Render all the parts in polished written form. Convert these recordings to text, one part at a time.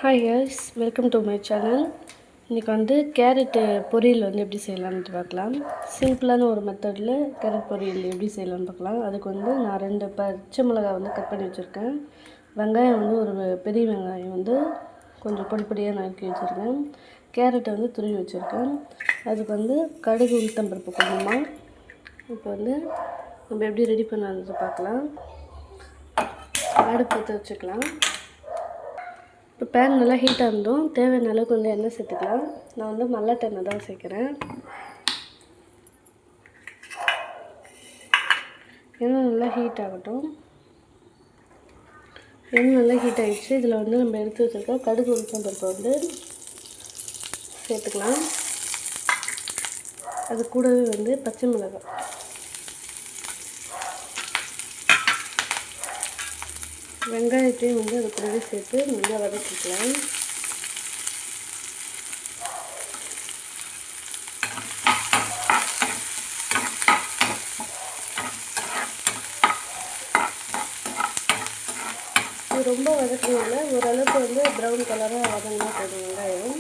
Hi guys, welcome to my channel. இன்றைக்கி வந்து carrot பொரியல் வந்து எப்படி செய்யலாம்னு பார்க்கலாம். சிம்பிளான ஒரு மெத்தடில் கேரட் பொரியல் எப்படி செய்யலாம்னு பார்க்கலாம். அதுக்கு வந்து நான் 2 பச்சை மிளகாய் வந்து கட் பண்ணி வச்சுருக்கேன். வெங்காயம் வந்து ஒரு பெரிய வெங்காயம் வந்து கொஞ்சம் பொடி பொடியாக நறுக்கி வச்சுருக்கேன். கேரட்டை வந்து துருவி வச்சுருக்கேன். அதுக்கு வந்து கடுகு உளுத்தம்பருப்பு கொஞ்சமாக. இப்போ வந்து நம்ம எப்படி ரெடி பண்ணாது பார்க்கலாம். அடுப்பு பற்ற வச்சுக்கலாம். இப்போ பேன் நல்லா ஹீட்டாக இருந்தோம். தேவையான அளவுக்கு வந்து எண்ணெய் சேர்த்துக்கலாம். நான் வந்து மல்லாட்டை எண்ணெய் தான் சேர்க்குறேன். எண்ணெய் நல்லா ஹீட் ஆகட்டும். எண்ணெய் நல்லா ஹீட் ஆகிடுச்சு. இதில் வந்து நம்ம எடுத்து வச்சுருக்க கடுகு உளுத்தம் பருப்பை வந்து சேர்த்துக்கலாம். அது கூடவே வந்து பச்சை மிளகாய், வெங்காயத்தையும் வந்து அது கூடவே சேர்த்து நல்லா வதக்கிக்கலாம். இது ரொம்ப வதக்கணும்ல, ஓரளவுக்கு வந்து ப்ரௌன் கலராக வதங்கினா போதும்.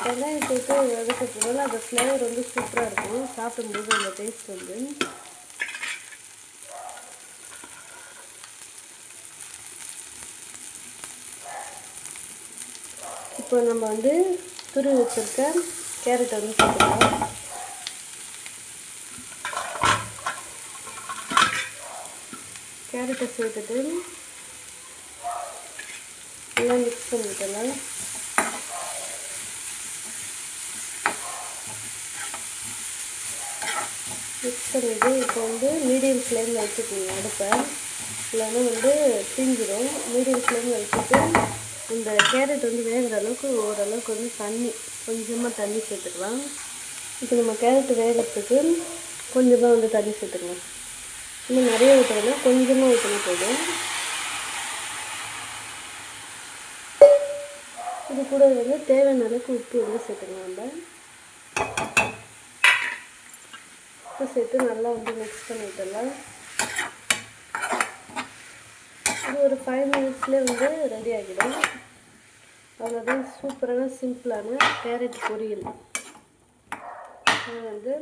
வெங்காயம் சேர்த்து வதக்கிறதுனால அந்த ஃப்ளேவர் வந்து சூப்பராக இருக்கும். சாப்பிடும்போது அந்த டேஸ்ட் வந்து இப்போ நம்ம வந்து துருவி வச்சுருக்க கேரட்டை வந்து சேர்த்துக்கலாம். கேரட்டை சேர்த்துட்டு நல்லா மிக்ஸ் பண்ணிக்கலாம். மிக்ஸ் பண்ணிவிட்டு இப்போ வந்து மீடியம் ஃப்ளேமில் வச்சுக்கோங்க அடுப்பை, இல்லைன்னா வந்து தீஞ்சிடும். மீடியம் ஃப்ளேமில் வச்சுட்டு இந்த கேரட் வந்து வேகிற அளவுக்கு ஓரளவுக்கு வந்து கொஞ்சமாக தண்ணி சேர்த்துக்கலாம். இப்போ நம்ம கேரட் வேகிறதுக்கு கொஞ்சமாக வந்து தண்ணி சேர்த்துக்கலாம். இன்னும் நிறைய ஊற்றணும், கொஞ்சமாக ஊற்றினா போதும். இது கூட வந்து தேவையான அளவுக்கு உப்பு வந்து சேர்த்துக்கலாம். நம்ம உப்பு சேர்த்து நல்லா வந்து மிக்ஸ் பண்ணிவிடலாம். இது ஒரு 5 மினிட்ஸ்லேயே வந்து ரெடி ஆகிடும். அவ்வளோதான், சூப்பரான சிம்பிளான கேரட் பொரியல். வந்து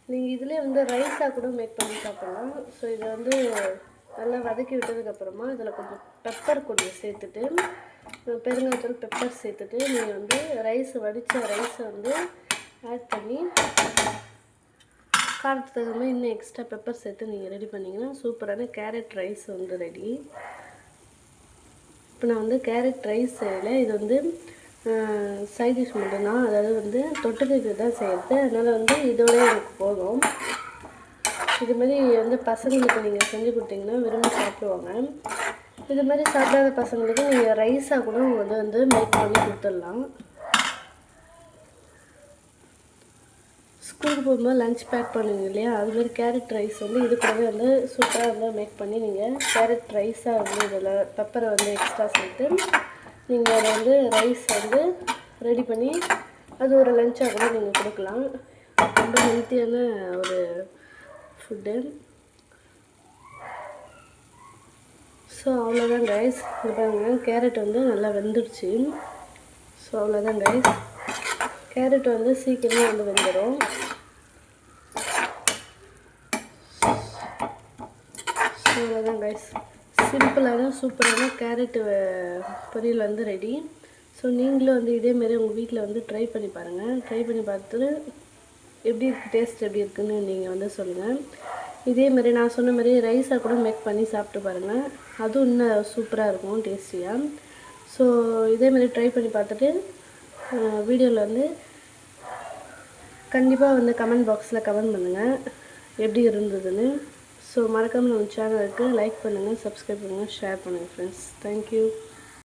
நீங்கள் இதிலே வந்து ரைஸாக கூட மேக் பண்ணி சாப்பிட்லாம். ஸோ இதை வந்து நல்லா வதக்கி விட்டதுக்கப்புறமா இதில் கொஞ்சம் பெப்பர் கொஞ்சம் சேர்த்துட்டு, பெருங்காயத்தூள் பெப்பர் சேர்த்துட்டு நீங்கள் வந்து வடித்த ரைஸை வந்து ஆட் பண்ணி காரத்துக்கு தகுந்த மாதிரி இன்னும் எக்ஸ்ட்ரா பெப்பர் சேர்த்து நீங்கள் ரெடி பண்ணிங்கன்னா சூப்பரான கேரட் ரைஸ் வந்து ரெடி. இப்போ நான் வந்து கேரட் ரைஸ் செய்யலை, இது வந்து சைட் டிஷ் மட்டும்தான், அதாவது வந்து தொட்டுக்கு தான் செய்கிறது. அதனால் வந்து இதோட எனக்கு போதும். இதுமாரி வந்து பசங்களுக்கு நீங்கள் செஞ்சு கொடுத்தீங்கன்னா விரும்பி சாப்பிடுவாங்க. இது மாதிரி சாப்பிடாத பசங்களுக்கு நீங்கள் ரைஸாக கூட வந்து மேக் பண்ணி கொடுத்துடலாம். ஸ்கூலுக்கு போகும்போது லஞ்ச் பேக் பண்ணுவீங்க இல்லையா, அதுமாரி கேரட் ரைஸ் வந்து இது கூடவே வந்து சூப்பராக வந்து மேக் பண்ணி நீங்கள் கேரட் ரைஸாக வந்து இதில் பெப்பரை வந்து எக்ஸ்ட்ரா சேர்த்து நீங்கள் அதை வந்து ரைஸ் வந்து ரெடி பண்ணி அது ஒரு லஞ்சாக கூட நீங்கள் கொடுக்கலாம். ரொம்ப ஹெல்த்தியான ஒரு ஃபுட்டு. ஸோ அவ்வளோதான் ரைஸ். இது பாருங்கள், கேரட் வந்து நல்லா வெந்துடுச்சு. ஸோ அவ்வளோதான் ரைஸ். கேரட் வந்து சீக்கிரமாக வந்து வெந்துடும். அவ்வளோதான் கைஸ், சிம்பிளான சூப்பரான கேரட்டு பொரியல் வந்து ரெடி. ஸோ நீங்களும் வந்து இதேமாரி உங்கள் வீட்டில் வந்து ட்ரை பண்ணி பாருங்கள். ட்ரை பண்ணி பார்த்துட்டு எப்படி இருக்குது, டேஸ்ட் எப்படி இருக்குதுன்னு நீங்கள் வந்து சொல்லுங்கள். இதேமாரி நான் சொன்ன மாதிரி ரைஸாக கூட மேக் பண்ணி சாப்பிட்டு பாருங்கள், அதுவும் இன்னும் சூப்பராக இருக்கும், டேஸ்டியாக. ஸோ இதேமாரி ட்ரை பண்ணி பார்த்துட்டு வீடியோவில் வந்து கண்டிப்பாக வந்து கமெண்ட் பாக்ஸில் கமெண்ட் பண்ணுங்கள் எப்படி இருந்ததுன்னு. ஸோ மறக்காமல் நம்ம சேனலுக்கு லைக் பண்ணுங்கள், சப்ஸ்கிரைப் பண்ணுங்கள், ஷேர் பண்ணுங்கள் ஃப்ரெண்ட்ஸ். தேங்க்யூ.